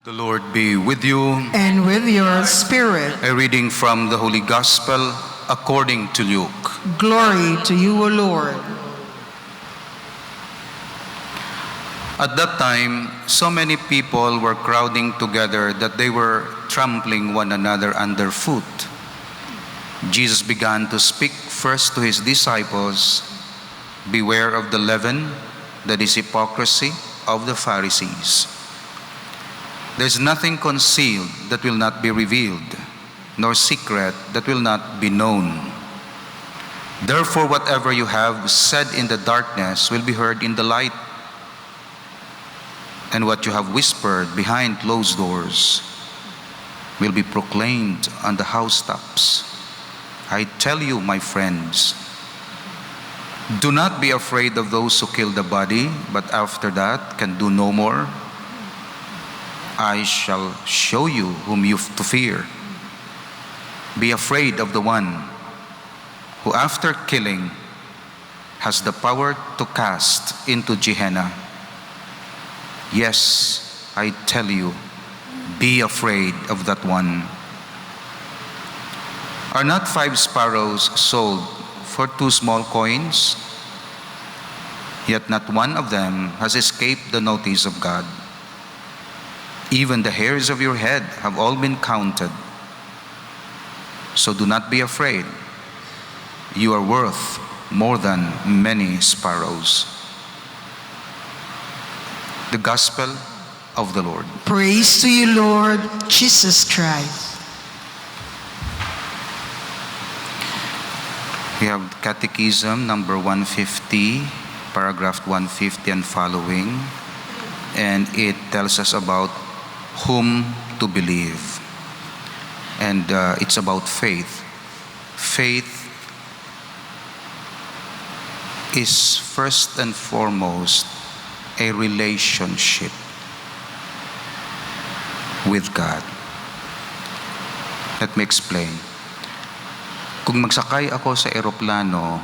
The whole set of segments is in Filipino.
The Lord be with you. And with your spirit. A reading from the Holy Gospel according to Luke. Glory to you, O Lord. At that time, so many people were crowding together that they were trampling one another underfoot. Jesus began to speak first to his disciples, "Beware of the leaven, that is hypocrisy of the Pharisees. There's nothing concealed that will not be revealed, nor secret that will not be known. Therefore, whatever you have said in the darkness will be heard in the light, and what you have whispered behind closed doors will be proclaimed on the housetops. I tell you, my friends, do not be afraid of those who kill the body, but after that can do no more. I shall show you whom you have to fear. Be afraid of the one who after killing has the power to cast into Gehenna. Yes, I tell you, be afraid of that one. Are not 5 sparrows sold for 2 small coins? Yet not one of them has escaped the notice of God. Even the hairs of your head have all been counted. So do not be afraid. You are worth more than many sparrows." The Gospel of the Lord. Praise to you, Lord Jesus Christ. We have Catechism number 150, paragraph 150 and following, and it tells us about whom to believe. And it's about faith. Faith is first and foremost a relationship with God. Let me explain. Kung magsakay ako sa eroplano,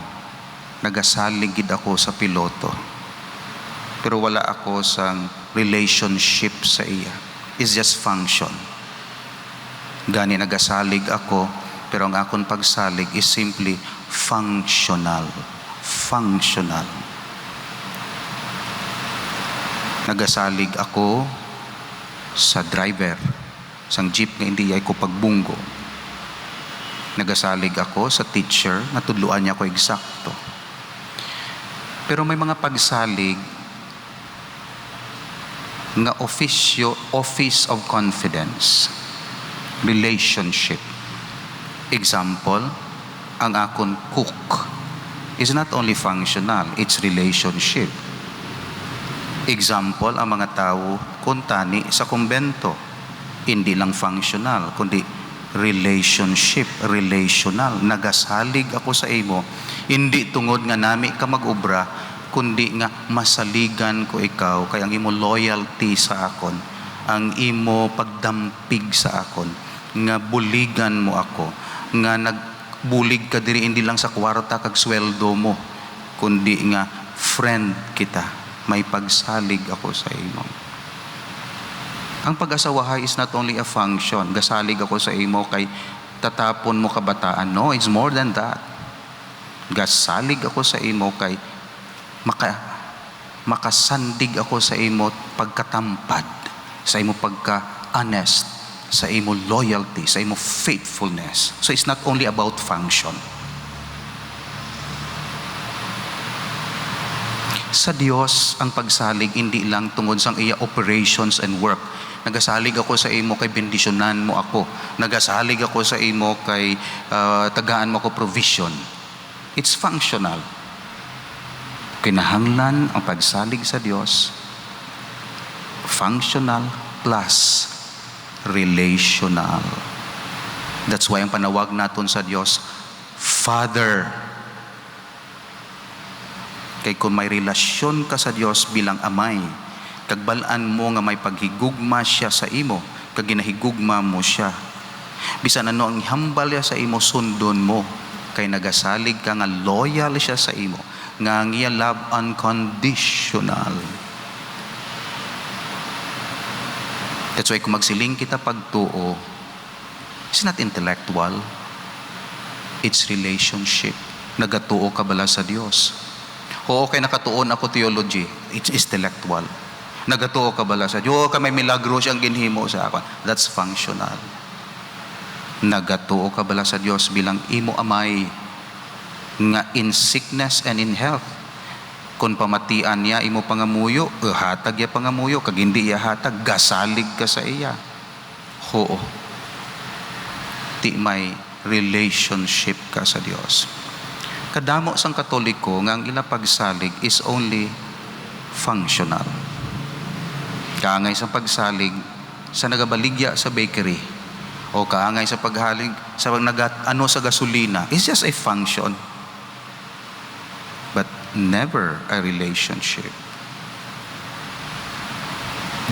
nagasaligid ako sa piloto, pero wala ako sa relationship sa iya. It's just function. Gani nagasalig ako, pero ang akong pagsalig is simply functional. Functional. Nagasalig ako sa driver, sang jeep nga hindi ay ko pagbunggo. Nagasalig ako sa teacher, natudluan niya ko eksakto. Pero may mga pagsalig nga office of confidence, relationship. Example, ang akon cook is not only functional, it's relationship. Example, ang mga tao kuntani sa kumbento, hindi lang functional, kundi relationship, relational. Nagasalig ako sa imo, hindi tungod nga nami ka mag-ubra, kundi nga masaligan ko ikaw, kay ang imo loyalty sa akon, ang imo pagdampig sa akon, nga buligan mo ako, nga nagbulig ka diri hindi lang sa kwarta kag sweldo mo, kundi nga friend kita, may pagsalig ako sa imo. Ang pag-asawahay is not only a function. Gasalig ako sa imo kay tatapon mo kabataan. No, it's more than that. Gasalig ako sa imo kay makasandig ako sa imo pagkatampad, sa imo pagka-honest, sa imo loyalty, sa imo faithfulness. So it's not only about function. Sa Dios, ang pagsalig hindi lang tungod sang iya operations and work. Nagasalig ako sa imo kay bendisyonan mo ako. Nagasalig ako sa imo kay tagaan mo ko provision. It's functional. Kinahanglan ang pagsalig sa Dios, functional plus relational. That's why ang panawag naton sa Dios, Father. Kay kung may relasyon ka sa Dios bilang amay, kagbalaan mo nga may paghigugma siya sa imo, kag ginahigugma mo siya. Bisan ano ang hambal niya sa imo, sundon mo, kay nagasalig ka nga loyal siya sa imo, nga ang iya love unconditional. That's why kung magsiling kita pagtuo, it's not intellectual. It's relationship. Nagatuo ka bala sa Dios? Oo, kay nakatuon ako theology. It's intellectual. Nagatuo ka bala sa Dios? Oo, ka may milagro siyang ginhimo sa akin. That's functional. Nagatuo ka bala sa Dios bilang imo amay nga in sickness and in health. Kung pamatian niya imo pangamuyo, hatag ya pangamuyo, kag hindi iya hatag, gasalig ka sa iya. Oo. Ti may relationship ka sa Dios. Kadamo sang Katoliko nga ang ila pagsalig is only functional. Kaangay sa pagsalig sa nagabaligya sa bakery o kaangay sa paghalig sa sa gasolina, it's just a function. But never a relationship.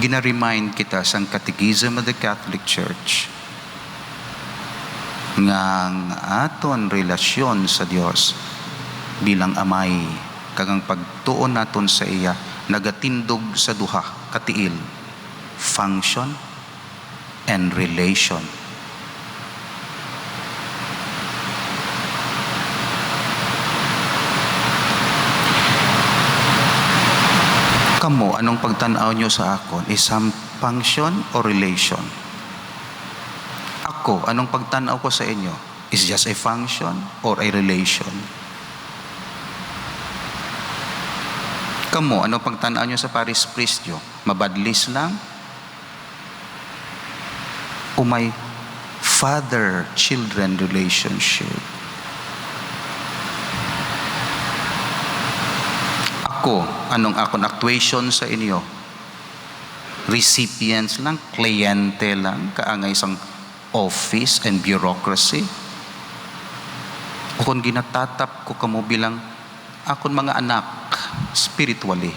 Gina-remind kita sa Catechism of the Catholic Church nga ang aton relasyon sa Dios bilang amay kagang pagtuon naton sa iya nagatindog sa duha katiil, function and relation. Kamo, anong pagtanaw nyo sa akon? Is some function or relation? Ako, anong pagtanaw ko sa inyo? Is just a function or a relation? Kamo, anong pagtanaw nyo sa Paris Priest nyo? Mabadlis lang? O may father-children relationship? Ako, anong akong actuation sa inyo? Recipients lang, kliyente lang, kaangay isang office and bureaucracy? O kung ginatatap ko kamo bilang akong mga anak spiritually?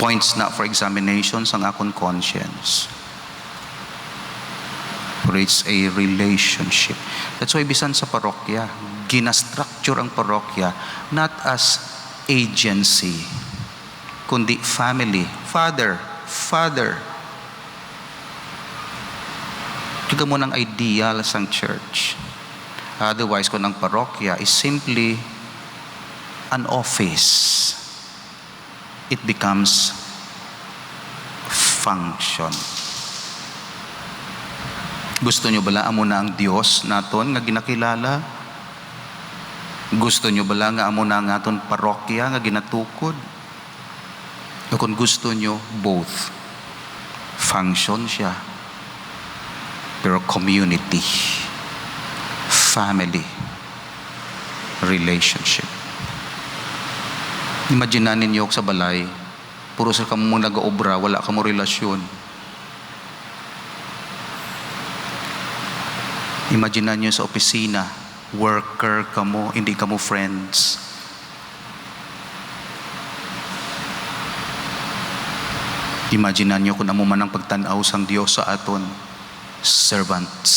Points na for examination sa akong conscience. For it's a relationship. That's why bisan sa parokya, gina-structure ang parokya not as agency, kundi family. Father. Tiga mo ng ideal sang church. Otherwise, kung ang parokya is simply an office, it becomes function. Gusto nyo bala amo na ang Dios naton nga ginakilala? Gusto nyo bala nga amo na ang aton parokya nga ginatukod? O kung gusto nyo, both. Function siya. Pero community, family, relationship. Imagine ninyo sa balay, puro sa kamo nag-obra, wala kamo relasyon. Imagine nyo sa opisina, worker kamo, hindi kamo friends. Imagine nyo kung amo man ang pagtanaw sang Dios sa aton, servants,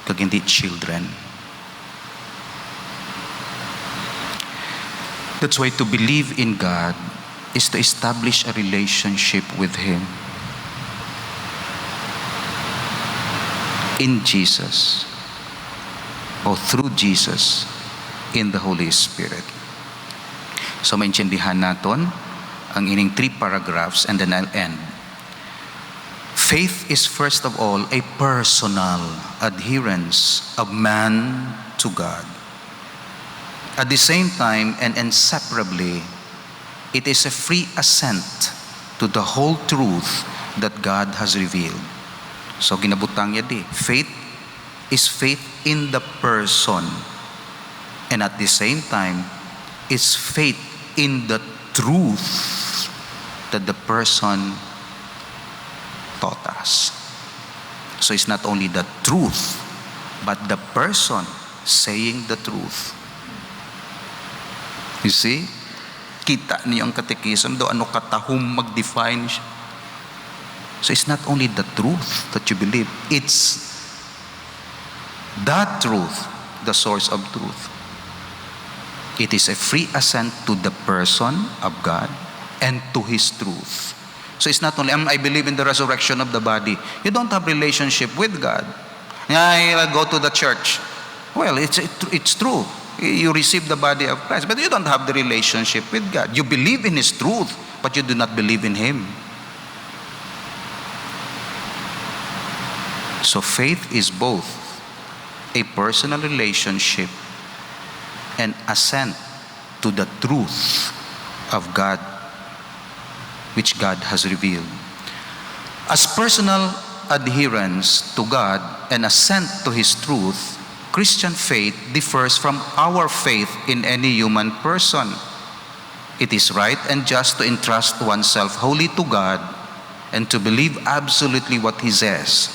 kag hindi children. That's why to believe in God is to establish a relationship with Him. In Jesus, or through Jesus, in the Holy Spirit. So maintindihan naton ang ining 3 paragraphs and then I'll end. Faith is first of all a personal adherence of man to God. At the same time and inseparably, it is a free assent to the whole truth that God has revealed. So ginabutang niya di, faith is faith in the person, and at the same time, it's faith in the truth that the person taught us. So it's not only the truth, but the person saying the truth. You see? Kita niyo ang catechism do ano katahum mag-define siya. So it's not only the truth that you believe, it's that truth, the source of truth. It is a free assent to the person of God and to His truth. So it's not only, I believe in the resurrection of the body. You don't have relationship with God. I go to the church. Well, it's true. You receive the body of Christ, but you don't have the relationship with God. You believe in His truth, but you do not believe in Him. So faith is both a personal relationship and assent to the truth of God, which God has revealed. As personal adherence to God and assent to His truth, Christian faith differs from our faith in any human person. It is right and just to entrust oneself wholly to God and to believe absolutely what He says.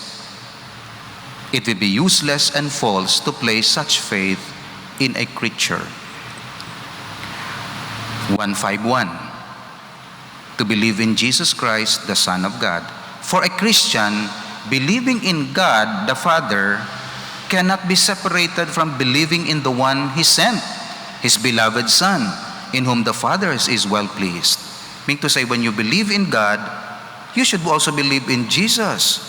It will be useless and false to place such faith in a creature. 151. To believe in Jesus Christ, the Son of God. For a Christian, believing in God, the Father, cannot be separated from believing in the one He sent, His beloved Son, in whom the Father is well pleased. Meaning to say, when you believe in God, you should also believe in Jesus.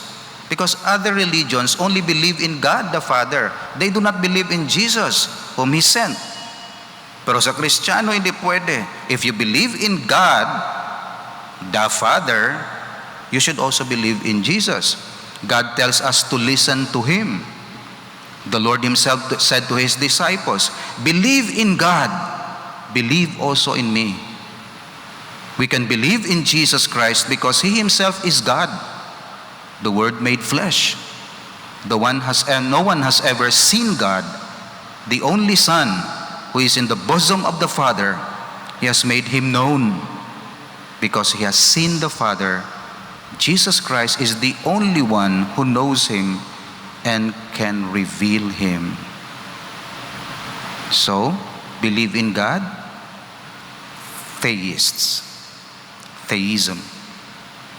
Because other religions only believe in God the Father. They do not believe in Jesus, whom He sent. Pero sa Kristiyano, hindi pwede. If you believe in God, the Father, you should also believe in Jesus. God tells us to listen to Him. The Lord Himself said to His disciples, believe in God, believe also in me. We can believe in Jesus Christ because He Himself is God, the Word made flesh. No one has ever seen God. The only Son, who is in the bosom of the Father, He has made Him known because He has seen the Father. Jesus Christ is the only one who knows Him and can reveal Him. So, believe in God, theists, theism.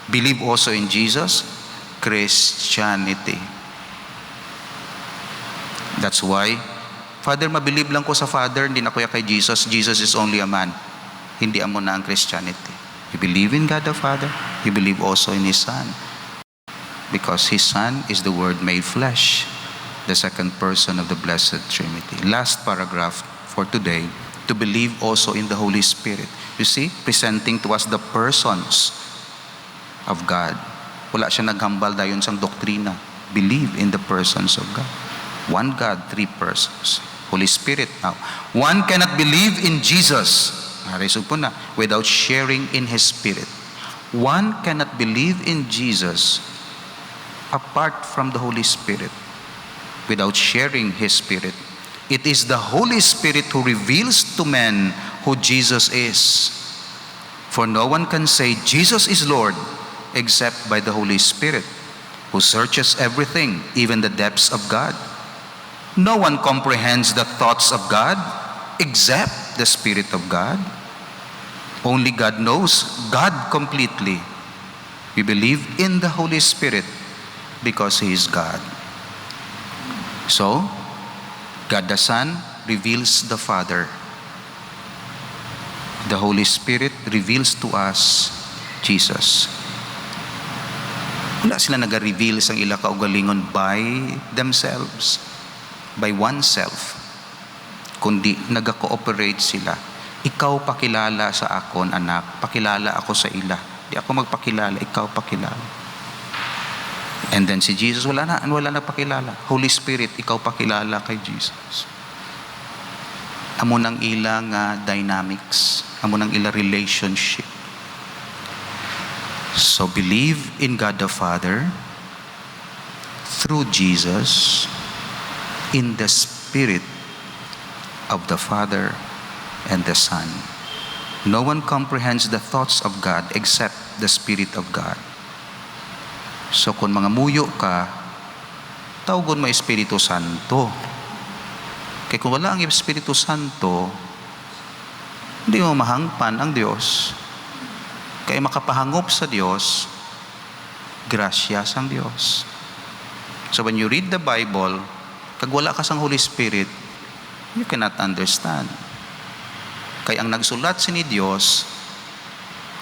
Believe also in Jesus, Christianity. That's why, Father, mabilib lang ko sa Father, hindi na kuya kay Jesus. Jesus is only a man. Hindi amo na ang Christianity. You believe in God the Father, you believe also in His Son. Because His Son is the Word made flesh, the second person of the Blessed Trinity. Last paragraph for today, to believe also in the Holy Spirit. You see, presenting to us the persons of God. Wala siya naghambal dayon sang doktrina. Believe in the persons of God. One God, three persons. Holy Spirit now. One cannot believe in Jesus, without sharing in His Spirit. One cannot believe in Jesus apart from the Holy Spirit, without sharing His Spirit. It is the Holy Spirit who reveals to men who Jesus is. For no one can say Jesus is Lord except by the Holy Spirit, who searches everything, even the depths of God. No one comprehends the thoughts of God except the Spirit of God. Only God knows God completely. We believe in the Holy Spirit because He is God. So, God the Son reveals the Father. The Holy Spirit reveals to us Jesus. Wala sila nag-reveal sa ila kaugalingon by themselves, by oneself, kundi nag-cooperate sila. Ikaw pakilala sa akon, anak. Pakilala ako sa ila. Di ako magpakilala, ikaw pakilala. And then si Jesus, wala na pakilala. Holy Spirit, ikaw pakilala kay Jesus. Amo nang ila nga dynamics, amo nang ila relationship. So believe in God the Father through Jesus, in the Spirit of the Father and the Son. No one comprehends the thoughts of God except the Spirit of God. So kung mga muyo ka, tawagon mo Espiritu Santo. Kaya kung wala ang Espiritu Santo, hindi mo mahangpan ang Diyos. Kaya makapahangop sa Diyos, grasya sang Diyos. So when you read the Bible, kag wala ka sang Holy Spirit, you cannot understand. Kay ang nagsulat sini Dios,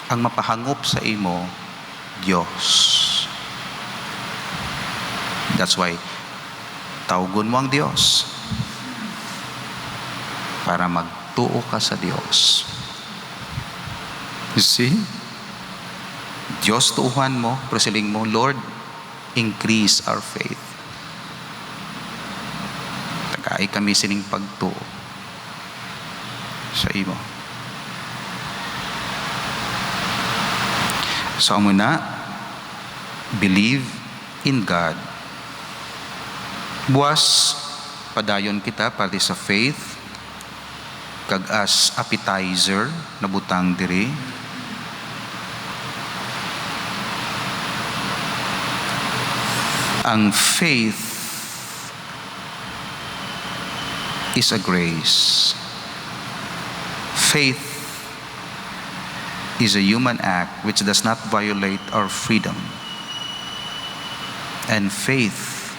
ang mapahangop sa imo, Dios. That's why tawgon mo ang Dios para magtuo ka sa Dios. You see? Diyos tuuhan mo, pero siling mo, Lord, increase our faith. Tagay kami sining pagtuo sa imo. So, muna, believe in God. Buwas, padayon kita pati sa faith, kag as appetizer na butang diri. Ang faith is a grace. Faith is a human act which does not violate our freedom. And faith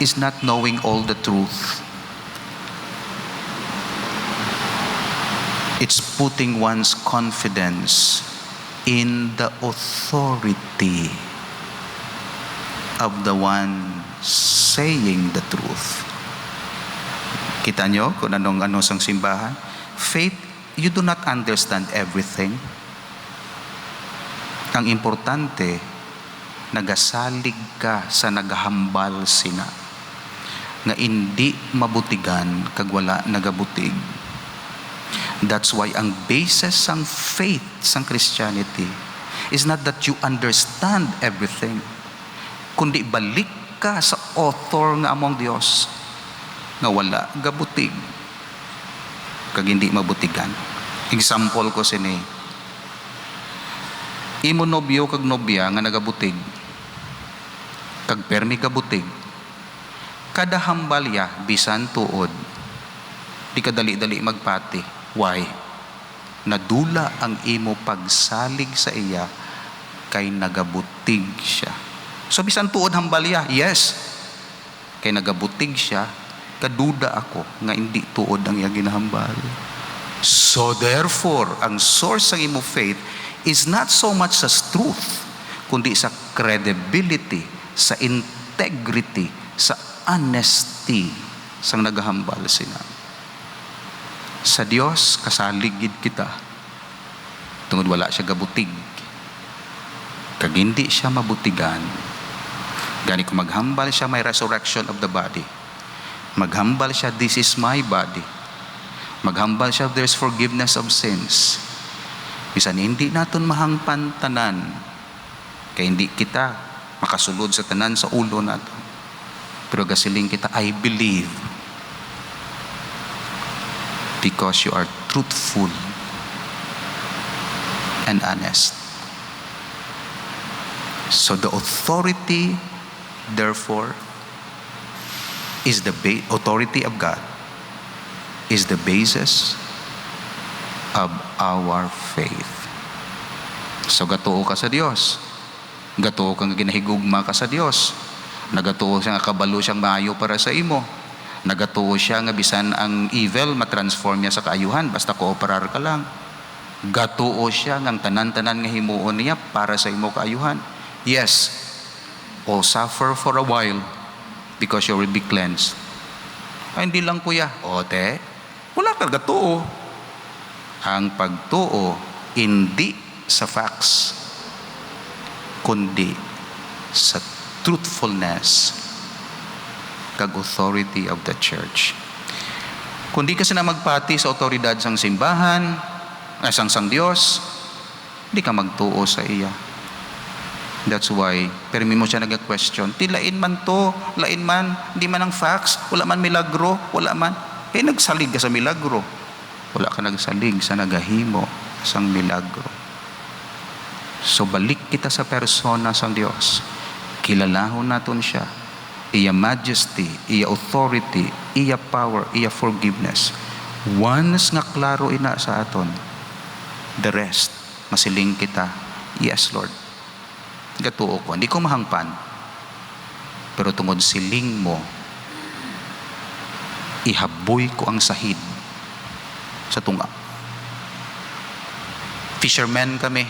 is not knowing all the truth. It's putting one's confidence in the authority of the one saying the truth. Kita nyo kung ano sang simbahan? Faith, you do not understand everything. Ang importante, nagasalig ka sa nagahambal sina. Nga hindi mabutigan kag wala nagabutig. That's why ang basis sang faith sang Christianity is not that you understand everything, kundi balik ka sa author nga among Dios nga wala gabutig kag hindi mabutigan. Example ko sini, imo nobyo kag nobya nga nagabutig kag permi gabutig, kada hambalya bisan tuod di ka dali-dali magpati. Why? Nadula ang imo pagsalig sa iya kay nagabutig siya. So bisan tuod hambalya, yes. Kay nagabutig siya, kaduda ako nga hindi tuod ang iya ginahambal. So therefore, ang source ng imo faith is not so much sa truth, kundi sa credibility, sa integrity, sa honesty sang nagahambal sina. Sa Dios, kasaligid kita. Tungod wala siya gabutig. Kag hindi siya mabutigan. Gani kung maghambal siya, may resurrection of the body. Maghambal siya, this is my body. Maghambal siya, there's forgiveness of sins. Bisan hindi naton mahangpan tanan. Kaya hindi kita makasulod sa tanan sa ulo nato. Pero gasiling kita, I believe. Because you are truthful and honest. So the authority, therefore, is the authority of God, is the basis of our faith. So gatuo ka sa Dios, gatuo kang ginahigugma ka sa Dios, nagatuo siya nga kabalo siyang maayo para sa imo. Nagatuo siya nga bisan ang evil matransform niya sa kaayuhan basta kooperar ka lang. Gatuo siya nga tanan-tanan nga himuon niya para sa imo kaayuhan. Yes, all suffer for a while because you will be cleansed. Ay, hindi lang kuya. Ote, wala ka gatuo. Ang pagtuo hindi sa facts kundi sa truthfulness kag authority of the church. Kung di ka na magpati sa otoridad sang simbahan, sang Diyos, di ka magtuo sa iya. That's why, permi mo siya nag-question, lain man to, lain man, di man ang facts, wala man milagro, wala man. Eh, nagsalig ka sa milagro. Wala ka nagsalig sa nagahimo sang milagro. So, balik kita sa persona sang Diyos. Kilalahon naton siya. Iya majesty, iya authority, iya power, iya forgiveness. Once nga klaro ina sa aton, the rest, masiling kita, yes Lord, gatuo ko, hindi ko mahangpan, pero tungod siling mo, ihaboy ko ang sahid sa tunga. Fishermen kami.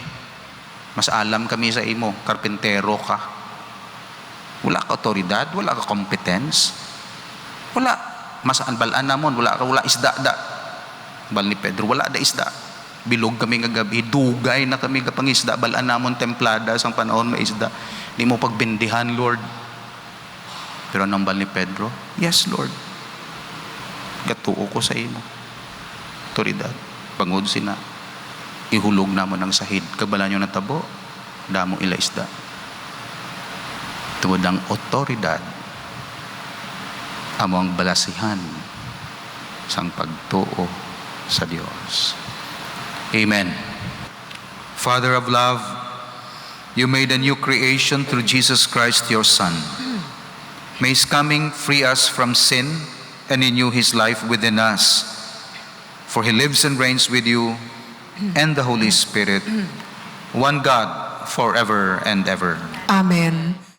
Mas alam kami sa imo. Karpentero ka. Wala ka otoridad, wala ka competence. Wala. Masaan balaan namon, wala isda da. Bal ni Pedro, wala da isda. Bilog kami nga gabi, dugay na kami kapang isda, balaan namon templada sang panahon may isda. Di mo pagbindihan, Lord. Pero nang bal ni Pedro, yes, Lord. Gatuo ko sa imo. Otoridad. Bangod sina. Ihulog namon ang sahid. Kabala nyo natabo, damo ila isda. Tungod ang otoridad, amo ang balasihan sang pagtuo sa Dios. Amen. Father of love, you made a new creation through Jesus Christ, your Son. May His coming free us from sin and renew His life within us. For He lives and reigns with you and the Holy Spirit, one God, forever and ever. Amen.